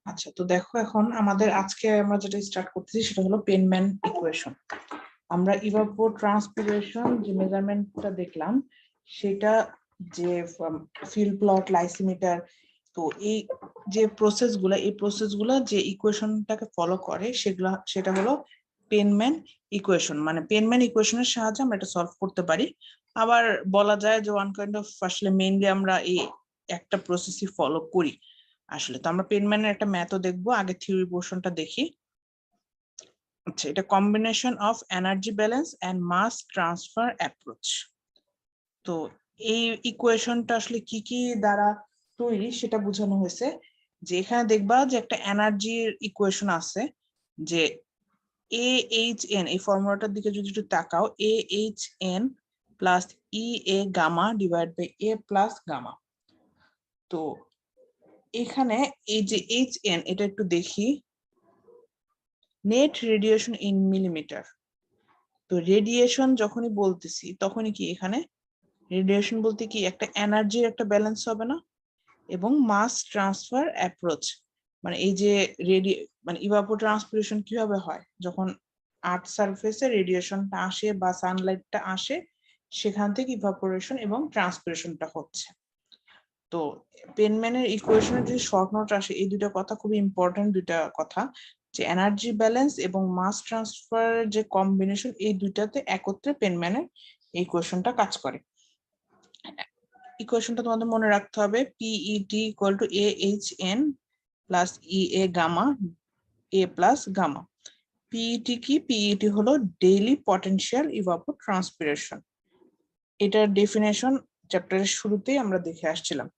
আচ্ছা, তো দেখো এখন আমাদের আজকে আমরা যেটা স্টার্ট করতেছি সেটা হলো পেনম্যান ইকুয়েশন। আমরা ইভাপোট্রান্সপিরেশন যে মেজারমেন্টটা দেখলাম সেটা যে ফিল্ড প্লট, লাইসিমিটার, তো এই যে প্রসেসগুলো যে ইকুয়েশনটাকে ফলো করে সেটা হলো পেনম্যান ইকুয়েশন। মানে পেনম্যান ইকুয়েশনের সাহায্যে আমরা এটা সলভ করতে পারি। আবার বলা যায় যে ওয়ান কাইন্ড অফ আসলে মেইনলি আমরা এই একটা প্রসেসই ফলো করি আসলে। তো আমরা পেনম্যানের একটা ম্যাথও দেখবো, আগে থিওরি পোর্শনটা দেখি। আচ্ছা, এটা combination of energy balance and mass transfer approach. তো এই ইকুয়েশনটা আসলে কি কি দ্বারা তৈরি সেটা বোঝানো হয়েছে। যে এখানে দেখবা যে একটা এনার্জির ইকুয়েশন আছে, যে এ এইচ এন, এই ফর্মুলাটার দিকে যদি একটু তাকাও, A H N plus E A gamma divide by A plus gamma. তো এখানে এই যে এইচ এন, এটা একটু দেখি, নেট রেডিয়েশন ইন মিলিমিটার। তো রেডিয়েশন যখনই বলতেছি তখনই কি এখানে রেডিয়েশন বলতে কি একটা এনার্জির একটা ব্যালেন্স হবে না, এবং মাস ট্রান্সফার অ্যাপ্রোচ মানে এই যে মানে ইভাপোট্রান্সপিরেশন কিভাবে হয়, যখন আর্থ সারফেসে রেডিয়েশনটা আসে বা সানলাইটটা আসে, সেখান থেকে ইভাপোরেশন এবং ট্রান্সপিরেশনটা হচ্ছে। তো পেনম্যানের ইকুয়েশনের যে শর্ট নোট আসে, এই দুটো কথা খুবই ইম্পর্টেন্ট দুইটা কথা, যে এনার্জি ব্যালেন্স এবং মাস ট্রান্সফার যে কম্বিনেশন, এই দুইটাতে একত্রে পেনম্যানের ইকুয়েশনটা কাজ করে। ইকুয়েশনটা তোমাদের মনে রাখতে হবে, PET equal to A H N plus E A gamma A plus gamma. PET কি? পিইটি হলো ডেইলি পটেনশিয়াল ইভাপোট্রান্সপিরেশন। এটার ডেফিনেশন চ্যাপ্টারের শুরুতেই আমরা দেখে আসছিলাম।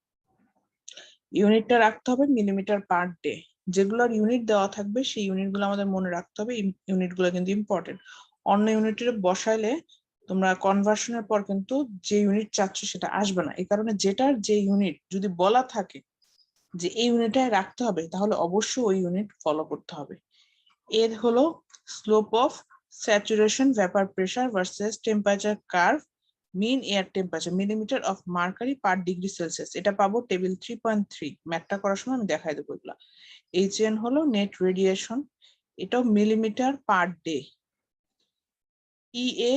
ইউনিটটা রাখতে হবে মিলিমিটার পার ডে। যেগুলোর ইউনিট দেওয়া থাকবে সেই ইউনিটগুলো আমাদের মনে রাখতে হবে, ইউনিটগুলো কিন্তু ইম্পর্টেন্ট। অন্য ইউনিটে বসাইলে তোমরা কনভার্সনের পর কিন্তু যে ইউনিট চাচ্ছ সেটা আসবে না। এই কারণে যেটার যে ইউনিট যদি বলা থাকে যে এই ইউনিটটাই রাখতে হবে, তাহলে অবশ্যই ওই ইউনিট ফলো করতে হবে। এর হলো slope of saturation vapour pressure versus temperature curve, mean air temperature millimetre of mercury per degree Celsius. এটা পাবো টেবিল 3.3। ম্যাথটা করার সময় আমি দেখাই দেবো এগুলা। এইচএন হলো নেট রেডিয়েশন, এটাও মিলিমিটার পার ডে। ইএ